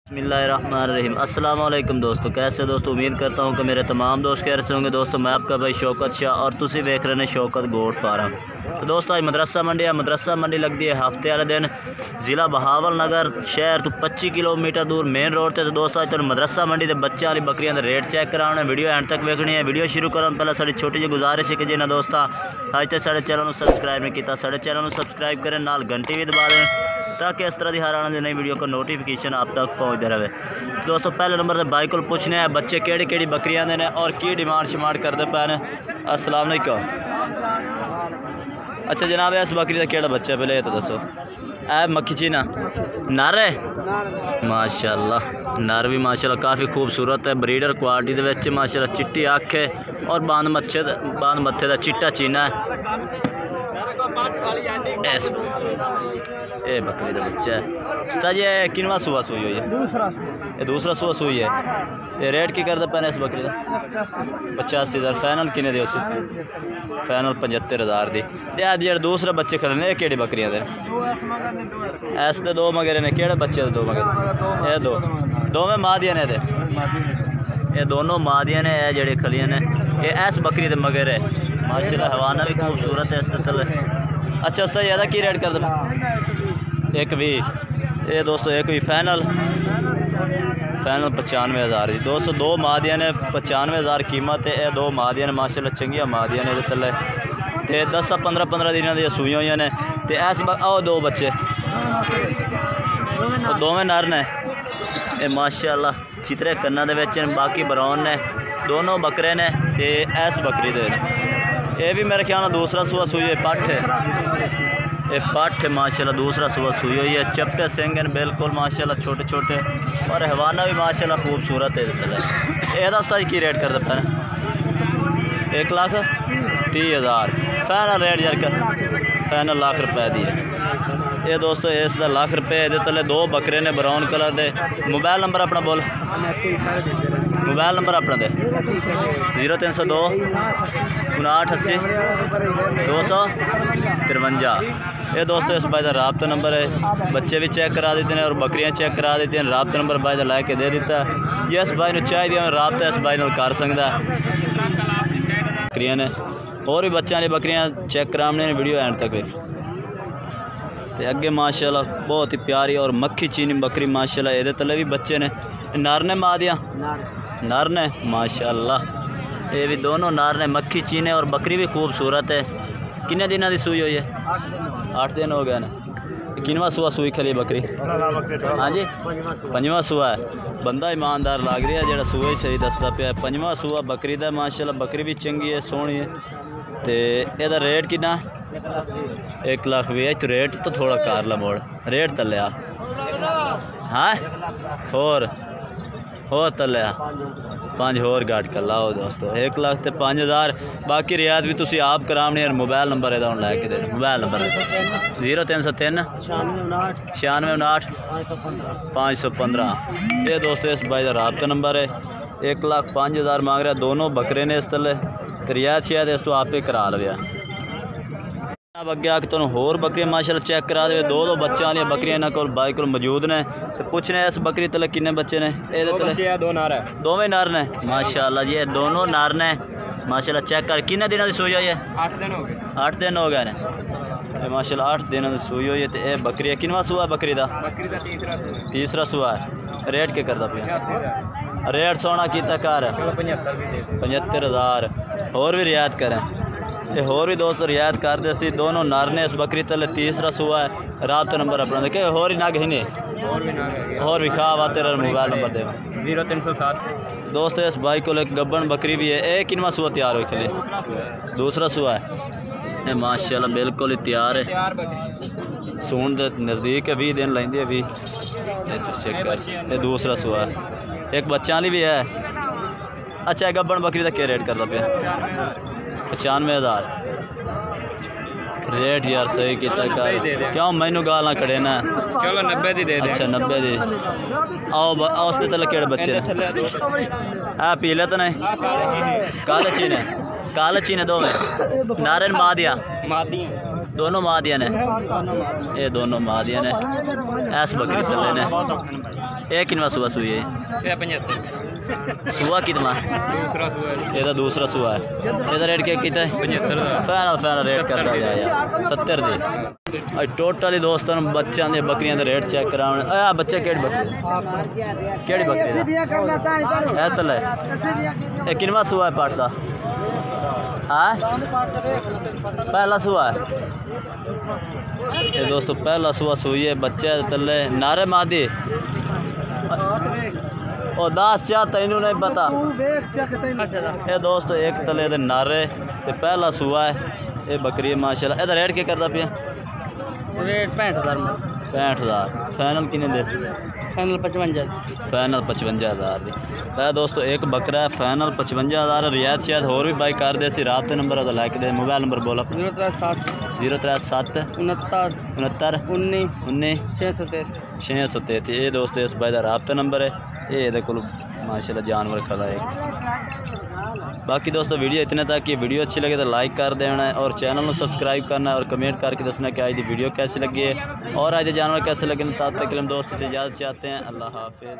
बिस्मिल्लाहिर्रहमानिर्रहीम। अस्सलाम वालेकुम दोस्तों, कैसे दोस्तों? उम्मीद करता हूँ कि मेरे तमाम दोस्त कैसे होंगे। दोस्तों मैं आपका भाई शौकत शाह और तुसी देख रहे हैं शौकत गोट फार्म। तो दोस्तों आज मदरसा मंडी है। मदरसा मंडी लगती है हफ्ते वाले दिन ज़िला बहावल नगर शहर तो 25 किलोमीटर दूर मेन रोड से। तो दोस्तों आज तुम मदरसा मंडी के बच्चे वाली बकरियां का रेट चेक कराना। वीडियो एंड तक देखनी है। वीडियो शुरू करने पहले साड़ी छोटी जी गुजारिश है कि जिन्हें दोस्तों अज तक साढ़े चैनल सबसक्राइब नहीं किया, साढ़े चैनल सबसक्राइब करें, नाल घंटी भी दबा दें ताकि इस तरह की हर आने नई वीडियो का नोटिफिकेशन आप तक पहुँचते रहे। दोस्तों पहले नंबर से भाई को पूछने हैं बच्चे केड़ी बकरियां ने और की डिमांड शिमांड करते पे ने। अस्सलाम वालेकुम। अच्छा जनाब इस बकरी का केड़ा बच्चा है पहले ये तो दसो। ऐ मक्खी चीना नर है माशाल्लाह, नर भी माशाल्लाह काफ़ी खूबसूरत है। ब्रीडर क्वालिटी दे विच माशाल्लाह चिट्टी अख है और बांध मत्थे का चिट्टा चीना है। ये बकरी का बच्चा है। उस्ताद जी किनवा सुबह सुई हुई है? दूसरा सुबह सुई है। तो रेट की करते पैने इस बकरी का? 85,000। फाइनल किने दे उसी? फाइनल 75,000 दी। अज जो दूसरे बच्चे खड़े ने केड़ी बकरियां दे? ऐस दे दो मगरे ने। केड़े बच्चे दे दो मगरे? ये दोवें माँ दियां ने। ये दोनों माँ दियां ने। ये जेड़े खलियां ने ये ऐस बकरी दे मगर है माशाल्लाह। हवाना भी खूबसूरत है इसके तले। अच्छा उस्ताद ज़्यादा की रेट कर दे? एक भी ये दोस्तों एक भी फाइनल 95,000 जी। दोस्तों दो मादियाँ ने 95,000 कीमत है। ये दो मादियाँ ने माशाल्लाह चंगिया मादियाँ ने तले ते 10-15 दिन दी सूई हुई ने। ते ऐस आओ दो बच्चे दोवें नर ने। ये माशाल्लाह चित्रे कन्ना दे विच बाकी ब्राउन ने। दोनों बकरे ने ते ऐस बकरी दे ये भी मेरे ख्याल दूसरा सुबह सुई है। पठ है ये पठ है माशाल्लाह दूसरा सुबह सुई हुई है। चपटे सिंग बिल्कुल माशाल्लाह छोटे छोटे और हवाना भी माशाल्लाह खूबसूरत है। ये उस्ताद की रेट कर दे? 1,30,000 final rate Jarkar final lakh रुपए दी है। ये दोस्तों इसका लाख रुपये ये तले दो बकरे ने ब्राउन कलर के। मोबाइल नंबर अपना बोल। मोबाइल नंबर अपना दे 0302 5980 253। ये दोस्तों इस भाई का राब्ता नंबर है। बच्चे भी चेक करा देते हैं और बकरियां चेक करा देते हैं। राब्ता नंबर भाई का ला के दे दिता है। जिस भाई ने चाहिए राब्ता इस भाई कर सकता है। बकरियां ने और भी बच्चों की बकरियां चेक कराने ने। वीडियो एंड तक ते अगे माशाल्लाह बहुत ही प्यारी और मक्खी चीनी बकरी माशाल्लाह। ये तले भी बच्चे ने। नर ने माँ दिया नर ने माशाल्लाह। ये भी दोनों नर ने मक्खी चीने और बकरी भी खूबसूरत है। किन्ने दिनों की सूई हुई है? 8 दिन हो गए ना। किनवा सुआ सूई खली बकरी? हाँ जी 5वां सुआ है। बंदा ईमानदार लग रहा है जो सूआ ही सही दसदा पाया। 5वां सुआ बकरी का माशाल्लाह। बकरी भी चंगी है सोहनी है। तो यदा रेट कितना? 1,20,000। तो रेट तो थोड़ा कर ला मोड़ रेट तलिया। हाँ होर तलिया 5 होर घट कर लाओ दोस्तों। 1,05,000 बाकी रियायत भी तुम आप करानी है। मोबाइल नंबर यदा हम लैके दे। Mobile number 0303 9659 515। ये दोस्तों इस भाई का राब्ता नंबर है। 1,05,000 मांग रहा। दोनों बकरे ने इस तले रियायत शायद इस तो आप ही करा लिया। अब अगे आके तुम होर बकरियां माशाल्लाह चेक करा दे। दो बच्चों वाली बकरियां इन्होंने को बाई को मौजूद ने। तो पूछने इस बकरी तले किन्ने बच्चे ने? दो नर है। दोवें नर ने माशाल्लाह जी। दोनों नर ने माशाल्लाह। चेक कर किन्ने दिनों की सूई हुई है? 8 दिन हो गए। 8 दिन हो गए ने माशाल्लाह। 8 दिनों की सूई हुई है। तो यह बकरी किनवा सुआ है? बकरी का तीसरा सुआ है। रेट क्या करता पे? रेट सोना कितना कर 75,000। और भी रियायत करें ये होर भी दोस्तों रियायत कर दे। सी दोनों नर ने इस बकरी तले तीसरा सुआ है। राब्ता नंबर अपना देखे होर ही नाग ही ने और भी खा वा तेरा मोबाइल नंबर दे 0307। दोस्तों इस भाई को एक गब्बन बकरी भी है। एक किनवा सुआ तैयार हो खिले? दूसरा सुआ है। ये माशाल्लाह बिल्कुल ही तैयार है। सून के नज़दीक है 20 दिन लेंदी है भी। चेक कर ये दूसरा सुआ है। एक बच्चा वाली भी है। अच्छा गब्बन बकरी का क्या रेट करता पे? 95,000 रेट यार सही किया। क्यों मैनू गाल कड़े ना? चलो 90 दी दे। अच्छा 90 दी। आओ उसके तले केड़े बच्चे आ पीले तो नहीं? काले चीने काले चीने दोवें नारन माँ दिया दोनों माँ दिया ने। ये दोनों माँ दिया ने। ऐस बकरी चले ने। ये कितना सुबह सुई है? 75 सुबह कितना? दूसरा सुआ है ये दूसरा सुबह है। ये रेट क्या कितना है? 75 फाइनल रेट करता जाए यार 70 दी। टोटली दोस्तों बच्चों के बकरियां के रेट चेक कराने बच्चे केड़ी बकरी केड़ी बकरी है तले ये किनवा सुआ है पाट का? हाँ पहला सुआ है ये दोस्तों पहला सुआ सुई है बच्चे तले नारे मादी और 10 चाहता इन्हों नहीं पता ये दोस्तों एक तले दे नारे ये पहला सुआ है ये बकरी है माशाल्लाह। ਇਹਦਾ रेट क्या करता पिया? रेट 65,000 65,000 फाइनल किने दे? फाइनल 55 फाइनल 55,000 दी। दोस्तों एक बकरा है फाइनल 55,000 रियायत शायद होर भी बाई कर दे सी। राबते नंबर अदा लाइक दे मोबाइल नंबर बोला 037 69 19 633 ये दोस्तों इस भाई का राबता नंबर है ये को माशाल्लाह जानवर खड़ा है। बाकी दोस्तों वीडियो इतने तक कि वीडियो अच्छी लगे तो लाइक कर देना है और चैनल को सब्सक्राइब करना है और कमेंट करके दसना कि आज की वीडियो कैसी लगी है और आज जानवर कैसे लगे। तब तक के लिए हम दोस्तों से इजाज़त चाहते हैं। अल्लाह हाफिज़।